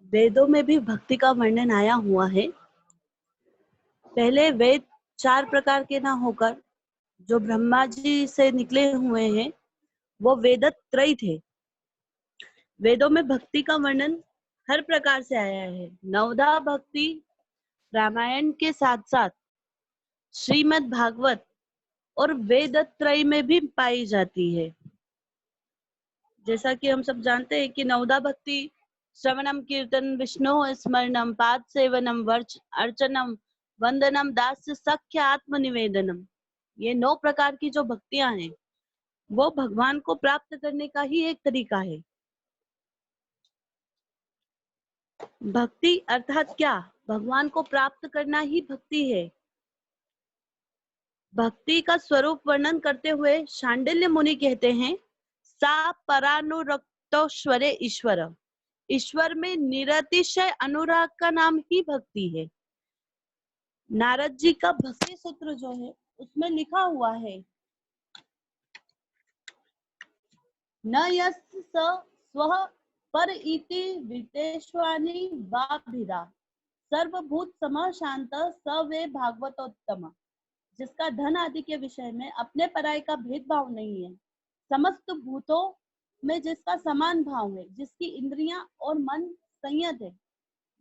वेदों में भी भक्ति का वर्णन आया हुआ है। पहले वेद 4 प्रकार के ना होकर जो ब्रह्मा जी से निकले हुए हैं वो वेदत्रयी थे। वेदों में भक्ति का वर्णन हर प्रकार से आया है। नवदा भक्ति रामायण के साथ साथ श्रीमद् भागवत और वेदत्रयी में भी पाई जाती है। जैसा कि हम सब जानते हैं कि नवदा भक्ति श्रवणम कीर्तन विष्णु स्मरणम पाद सेवनम वर्च अर्चनम वंदनम दास्य सख्य आत्मनिवेदनम, ये 9 प्रकार की जो भक्तियां हैं वो भगवान को प्राप्त करने का ही एक तरीका है। भक्ति अर्थात क्या? भगवान को प्राप्त करना ही भक्ति है। भक्ति का स्वरूप वर्णन करते हुए शांडिल्य मुनि कहते हैं, सा परानुरक्तोश्वरे ईश्वर, ईश्वर में निरतिशय अनुराग का नाम ही भक्ति है। नारद जी का भक्ति सूत्र जो है उसमें लिखा हुआ है, न यस्य स्वः पर इति वितेष्वानि वाभिरा सर्वभूत समः शांत स वे भागवतोत्तम, जिसका धन आदि के विषय में अपने पराय का भेदभाव नहीं है, समस्त भूतों में जिसका समान भाव है, जिसकी इंद्रियां और मन संयत है,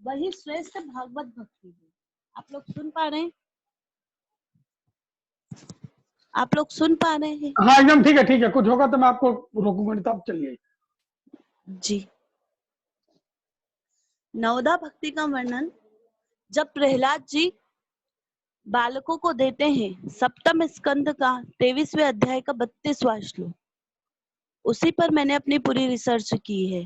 वही श्रेष्ठ भागवत भक्ति है। आप लोग सुन पा रहे हैं? आप लोग सुन पा रहे हैं? हाँ एकदम ठीक है, ठीक है। कुछ होगा तो मैं आपको रोकूंगा, नहीं तो आप चलिए जी। नवदा भक्ति का वर्णन जब प्रहलाद जी बालकों को देते हैं, सप्तम स्कंद का 23वें अध्याय का 32वां श्लोक, उसी पर मैंने अपनी पूरी रिसर्च की है।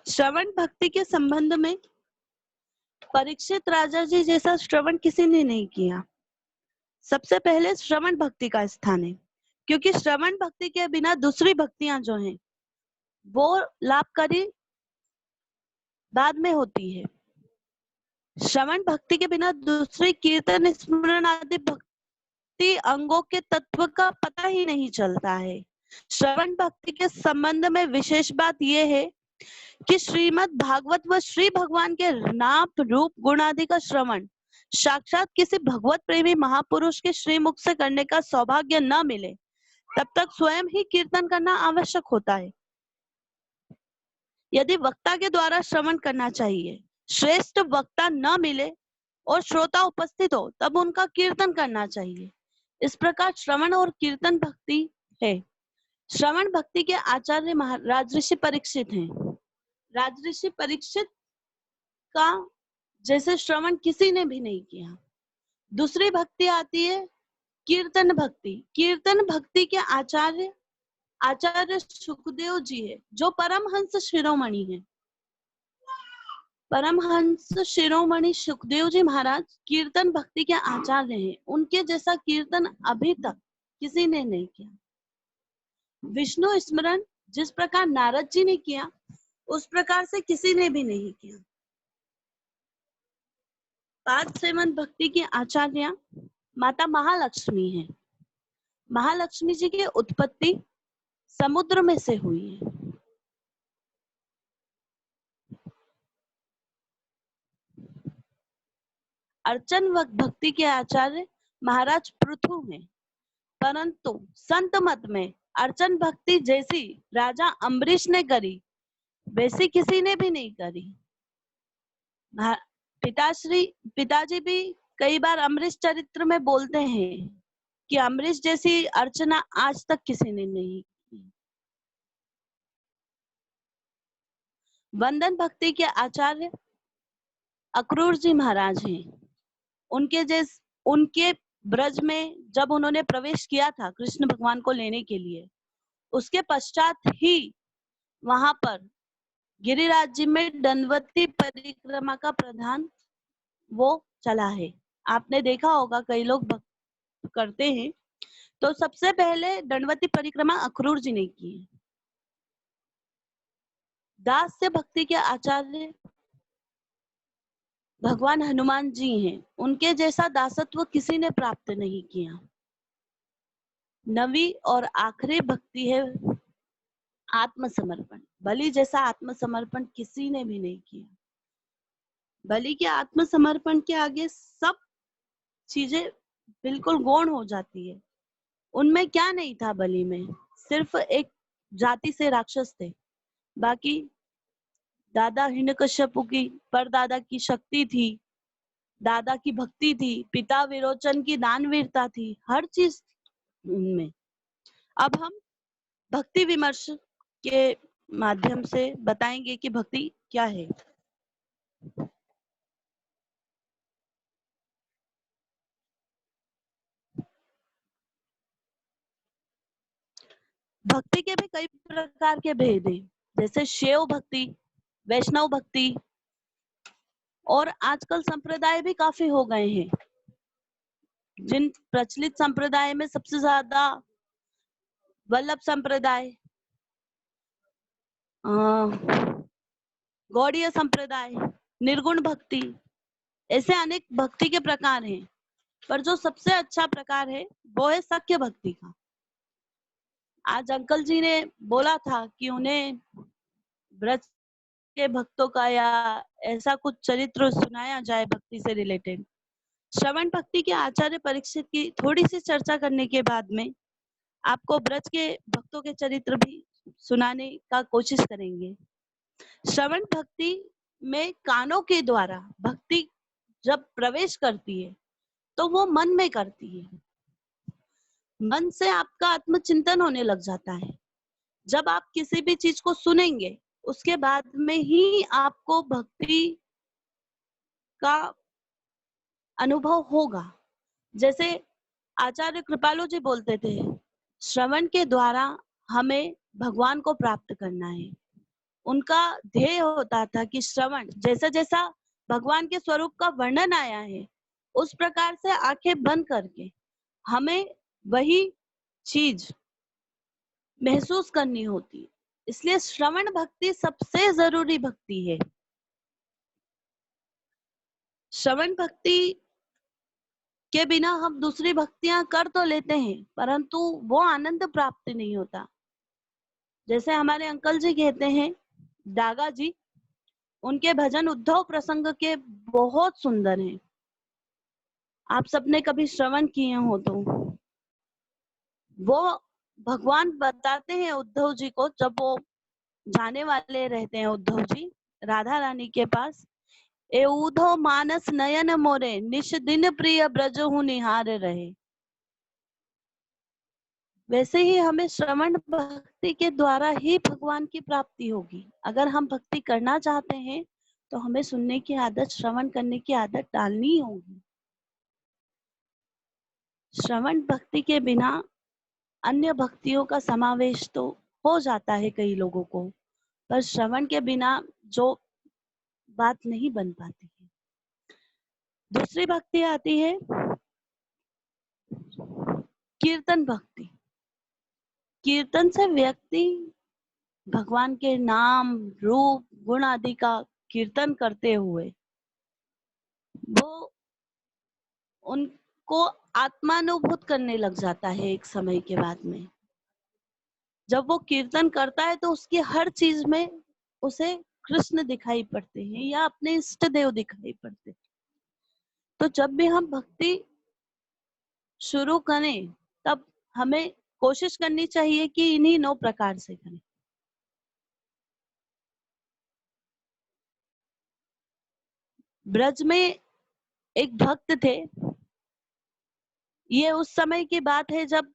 श्रवण भक्ति के संबंध में परीक्षित राजा जी जैसा श्रवण किसी ने नहीं किया। सबसे पहले श्रवण भक्ति का स्थान है, क्योंकि श्रवण भक्ति के बिना दूसरी भक्तियां जो हैं वो लाभकारी बाद में होती है। श्रवण भक्ति के बिना दूसरी कीर्तन स्मरण आदि भक्ति अंगों के तत्व का पता ही नहीं चलता है। श्रवण भक्ति के संबंध में विशेष बात यह है कि श्रीमद् भागवत व श्री भगवान के नाम रूप गुण आदि का श्रवण साक्षात किसी भगवत प्रेमी महापुरुष के श्रीमुख से करने का सौभाग्य न मिले तब तक स्वयं ही कीर्तन करना आवश्यक होता है। यदि वक्ता के द्वारा श्रवण करना चाहिए, श्रेष्ठ वक्ता न मिले और श्रोता उपस्थित हो तब उनका कीर्तन करना चाहिए। इस प्रकार श्रवण और कीर्तन भक्ति है। श्रवण भक्ति के आचार्य राजऋषि परीक्षित हैं। राजऋषि परीक्षित का जैसे श्रवण किसी ने भी नहीं किया। दूसरी भक्ति आती है कीर्तन भक्ति। कीर्तन भक्ति के आचार्य सुखदेव जी है, जो परमहंस शिरोमणि है। परमहंस शिरोमणि सुखदेव जी महाराज कीर्तन भक्ति के आचार्य हैं। उनके जैसा कीर्तन अभी तक किसी ने नहीं किया। विष्णु स्मरण जिस प्रकार नारद जी ने किया उस प्रकार से किसी ने भी नहीं किया। पाद सेवन भक्ति के आचार्य माता महालक्ष्मी है। महालक्ष्मी जी की उत्पत्ति समुद्र में से हुई है। अर्चन भक्ति के आचार्य महाराज पृथु हैं, परंतु संत मत में अर्चन भक्ति जैसी राजा अम्बरीश ने करी वैसी किसी ने भी नहीं करी। पिताजी भी कई बार अम्बरीश चरित्र में बोलते हैं कि अम्बरीश जैसी अर्चना आज तक किसी ने नहीं की। वंदन भक्ति के आचार्य अक्रूर जी महाराज हैं। उनके ब्रज में जब उन्होंने प्रवेश किया था कृष्ण भगवान को लेने के लिए, उसके पश्चात ही वहां पर गिरिराज जी में दंडवती परिक्रमा का प्रधान वो चला है। आपने देखा होगा कई लोग भक्त करते हैं, तो सबसे पहले दंडवती परिक्रमा अक्रूर जी ने की है। दास्य भक्ति के आचार्य भगवान हनुमान जी हैं, उनके जैसा दासत्व किसी ने प्राप्त नहीं किया। नवी और आखिरी भक्ति है आत्मसमर्पण। बलि जैसा आत्मसमर्पण किसी ने भी नहीं किया। बलि के आत्मसमर्पण के आगे सब चीजें बिल्कुल गौण हो जाती है। उनमें क्या नहीं था बलि में, सिर्फ एक जाति से राक्षस थे। बाकी दादा हिरण्यकश्यपु की परदादा की शक्ति थी, दादा की भक्ति थी, पिता विरोचन की दानवीरता थी, हर चीज उनमें। अब हम भक्ति विमर्श के माध्यम से बताएंगे कि भक्ति क्या है। भक्ति के भी कई प्रकार के भेद हैं, जैसे शैव भक्ति, वैष्णव भक्ति, और आजकल संप्रदाय भी काफी हो गए हैं। जिन प्रचलित संप्रदाय में सबसे ज्यादा वल्लभ संप्रदाय, गौड़ीय संप्रदाय, निर्गुण भक्ति, ऐसे अनेक भक्ति के प्रकार हैं। पर जो सबसे अच्छा प्रकार है वो है सख्य भक्ति का। आज अंकल जी ने बोला था कि उन्हें ब्रज के भक्तों का या ऐसा कुछ चरित्र सुनाया जाए भक्ति से रिलेटेड। श्रवण भक्ति के आचार्य परीक्षित की थोड़ी सी चर्चा करने के बाद में आपको ब्रज के भक्तों के चरित्र भी सुनाने का कोशिश करेंगे। श्रवण भक्ति में कानों के द्वारा भक्ति जब प्रवेश करती है तो वो मन में करती है। मन से आपका आत्मचिंतन होने लग जाता है। जब आप किसी भी चीज को सुनेंगे उसके बाद में ही आपको भक्ति का अनुभव होगा। जैसे आचार्य कृपालु जी बोलते थे, श्रवण के द्वारा हमें भगवान को प्राप्त करना है। उनका ध्येय होता था कि श्रवण जैसा जैसा भगवान के स्वरूप का वर्णन आया है उस प्रकार से आंखें बंद करके हमें वही चीज महसूस करनी होती है। इसलिए श्रवण भक्ति सबसे जरूरी भक्ति है। श्रवण भक्ति के बिना हम दूसरी भक्तियां कर तो लेते हैं परंतु वो आनंद प्राप्त नहीं होता। जैसे हमारे अंकल जी कहते हैं, दागा जी, उनके भजन उद्धव प्रसंग के बहुत सुंदर हैं। आप सबने कभी श्रवण किए हो तो वो भगवान बताते हैं उद्धव जी को, जब वो जाने वाले रहते हैं उद्धव जी राधा रानी के पास, ए उद्धव मानस नयन मोरे निश दिन प्रिय ब्रज हूँ निहार रहे। वैसे ही हमें श्रवण भक्ति के द्वारा ही भगवान की प्राप्ति होगी। अगर हम भक्ति करना चाहते हैं तो हमें सुनने की आदत, श्रवण करने की आदत डालनी होगी। श्रवण भक्ति के बिना अन्य भक्तियों का समावेश तो हो जाता है कई लोगों को, पर श्रवण के बिना जो बात नहीं बन पाती है। दूसरी भक्ति आती है कीर्तन भक्ति। कीर्तन से व्यक्ति भगवान के नाम, रूप, गुण आदि का कीर्तन करते हुए वो उनको आत्मानुभूत करने लग जाता है। एक समय के बाद में जब वो कीर्तन करता है तो उसकी हर चीज में उसे कृष्ण दिखाई पड़ते हैं या अपने इष्ट देव दिखाई पड़ते हैं। तो जब भी हम भक्ति शुरू करें तब हमें कोशिश करनी चाहिए कि इन्हीं 9 प्रकार से करें। ब्रज में एक भक्त थे। ये उस समय की बात है जब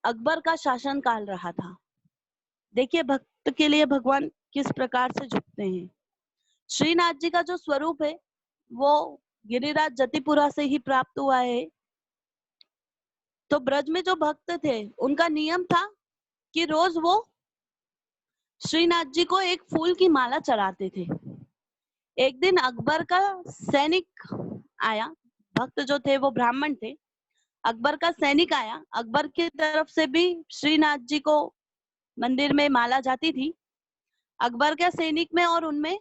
अकबर का शासन काल रहा था। देखिए भक्त के लिए भगवान किस प्रकार से झुकते हैं। श्रीनाथ जी का जो स्वरूप है वो गिरिराज जतिपुरा से ही प्राप्त हुआ है। तो ब्रज में जो भक्त थे उनका नियम था कि रोज वो श्रीनाथ जी को एक फूल की माला चढ़ाते थे। एक दिन अकबर का सैनिक आया, भक्त जो थे वो ब्राह्मण थे। अकबर का सैनिक आया, अकबर की तरफ से भी श्रीनाथ जी को मंदिर में माला जाती थी। अकबर के सैनिक में और उनमें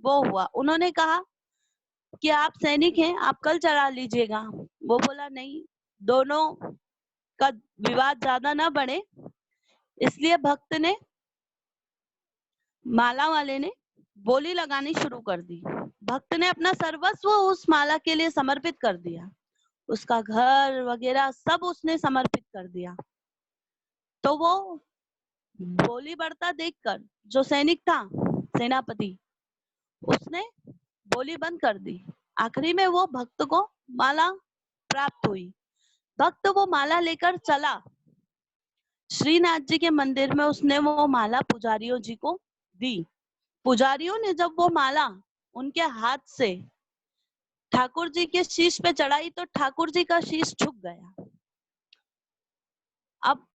वो हुआ, उन्होंने कहा कि आप सैनिक हैं, आप कल चढ़ा लीजिएगा। वो बोला नहीं, दोनों का विवाद ज्यादा ना बढ़े, इसलिए भक्त ने, माला वाले ने बोली लगानी शुरू कर दी। भक्त ने अपना सर्वस्व उस माला के लिए समर्पित कर दिया, उसका घर वगैरह सब उसने समर्पित कर दिया। तो वो बोली बढ़ता देखकर जो सैनिक था, सेनापति, उसने बोली बंद कर दी। आखिरी में वो भक्त को माला प्राप्त हुई। भक्त वो माला लेकर चला श्रीनाथ जी के मंदिर में, उसने वो माला पुजारियों जी को दी। पुजारियों ने जब वो माला उनके हाथ से ठाकुर जी के शीश पे चढ़ाई तो ठाकुर जी का शीश झुक गया। अब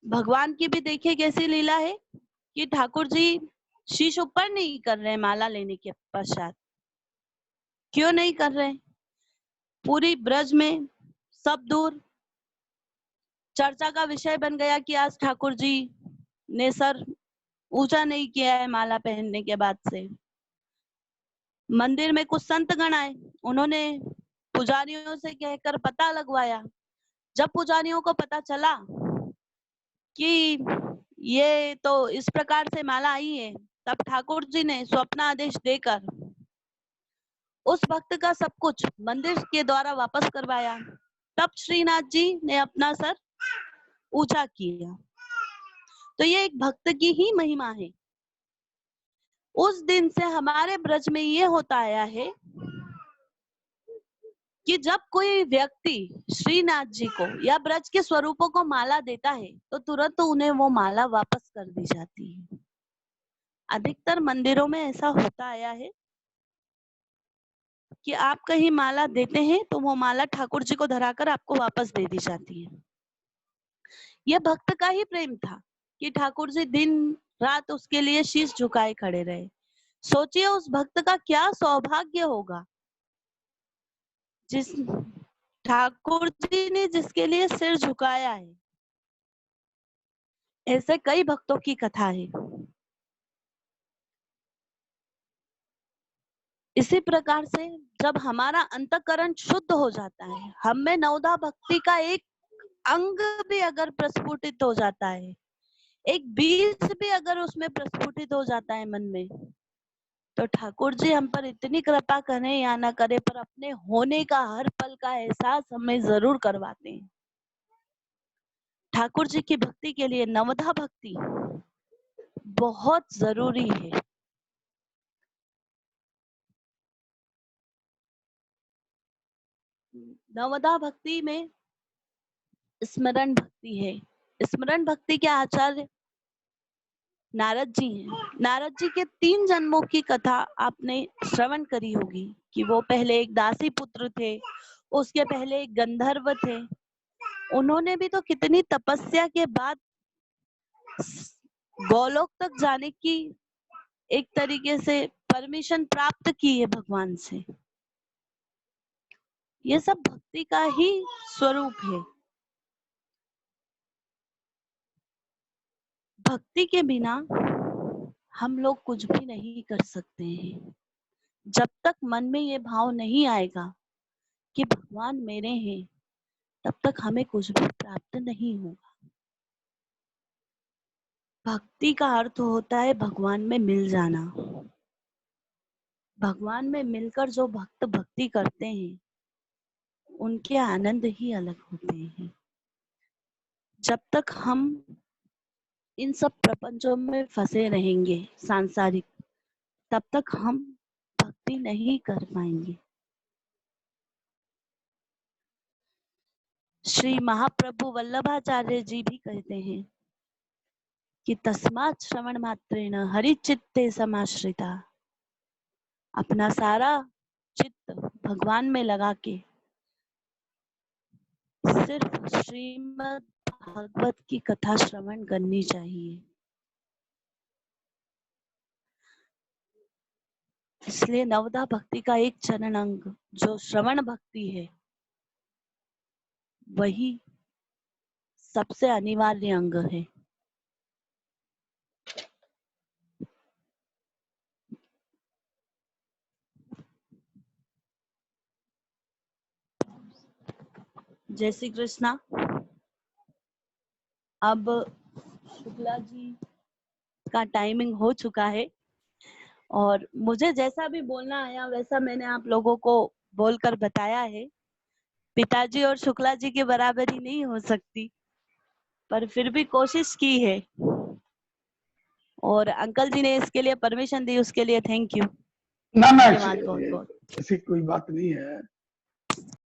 भगवान की भी देखिए कैसी लीला है कि ठाकुर जी शीश ऊपर नहीं कर रहे माला लेने के पश्चात। क्यों नहीं कर रहे? पूरी ब्रज में सब दूर चर्चा का विषय बन गया कि आज ठाकुर जी ने सर ऊंचा नहीं किया है माला पहनने के बाद से। मंदिर में कुछ संतगण आए, उन्होंने पुजारियों से कहकर पता लगवाया। जब पुजारियों को पता चला कि ये तो इस प्रकार से माला आई है, तब ठाकुर जी ने स्वप्न आदेश देकर उस भक्त का सब कुछ मंदिर के द्वारा वापस करवाया। तब श्रीनाथ जी ने अपना सर ऊंचा किया। तो ये एक भक्त की ही महिमा है। उस दिन से हमारे ब्रज में ये होता आया है कि जब कोई व्यक्ति श्रीनाथ जी को या ब्रज के स्वरूपों को माला देता है तो तुरंत उन्हें वो माला वापस कर दी जाती है। अधिकतर मंदिरों में ऐसा होता आया है कि आप कहीं माला देते हैं तो वो माला ठाकुर जी को धराकर आपको वापस दे दी जाती है। यह भक्त का ही प्रेम था कि ठाकुर जी दिन रात उसके लिए शीश झुकाए खड़े रहे। सोचिए उस भक्त का क्या सौभाग्य होगा जिस ठाकुर जी ने जिसके लिए सिर झुकाया है। ऐसे कई भक्तों की कथा है। इसी प्रकार से जब हमारा अंतःकरण शुद्ध हो जाता है, हम में नवधा भक्ति का एक अंग भी अगर प्रस्फुटित हो जाता है, एक बीज भी अगर उसमें प्रस्फुटित हो जाता है मन में, तो ठाकुर जी हम पर इतनी कृपा करें या ना करें, पर अपने होने का हर पल का एहसास हमें जरूर करवाते हैं। ठाकुर जी की भक्ति के लिए नवधा भक्ति बहुत जरूरी है। नवधा भक्ति में स्मरण भक्ति है। स्मरण भक्ति के आचार्य नारद जी हैं। नारद जी के 3 जन्मों की कथा आपने श्रवण करी होगी कि वो पहले एक दासी पुत्र थे, उसके पहले एक गंधर्व थे। उन्होंने भी तो कितनी तपस्या के बाद गोलोक तक जाने की एक तरीके से परमिशन प्राप्त की है भगवान से। ये सब भक्ति का ही स्वरूप है। भक्ति के बिना हम लोग कुछ भी नहीं कर सकते हैं। जब तक मन में ये भाव नहीं आएगा कि भगवान मेरे हैं, तब तक हमें कुछ भी प्राप्त नहीं होगा। भक्ति का अर्थ होता है भगवान में मिल जाना। भगवान में मिलकर जो भक्त भक्ति करते हैं, उनके आनंद ही अलग होते हैं। जब तक हम इन सब प्रपंचों में फंसे रहेंगे सांसारिक, तब तक हम भक्ति नहीं कर पाएंगे। श्री महाप्रभु वल्लभाचार्य जी भी कहते हैं कि तस्मात् श्रवण मात्रेण हरि चित्ते समाश्रिता। अपना सारा चित्त भगवान में लगा के सिर्फ श्रीमद् भागवत की कथा श्रवण करनी चाहिए। इसलिए नवधा भक्ति का एक चरण अंग जो श्रवण भक्ति है, वही सबसे अनिवार्य अंग है। जय श्री कृष्णा। अब शुक्ला जी का टाइमिंग हो चुका है और मुझे जैसा भी बोलना आया वैसा मैंने आप लोगों को बोलकर बताया है। पिताजी और शुक्ला जी की बराबरी नहीं हो सकती, पर फिर भी कोशिश की है और अंकल जी ने इसके लिए परमिशन दी, उसके लिए थैंक यू, ना धन्यवाद बहुत बहुत। ऐसी कोई बात नहीं है।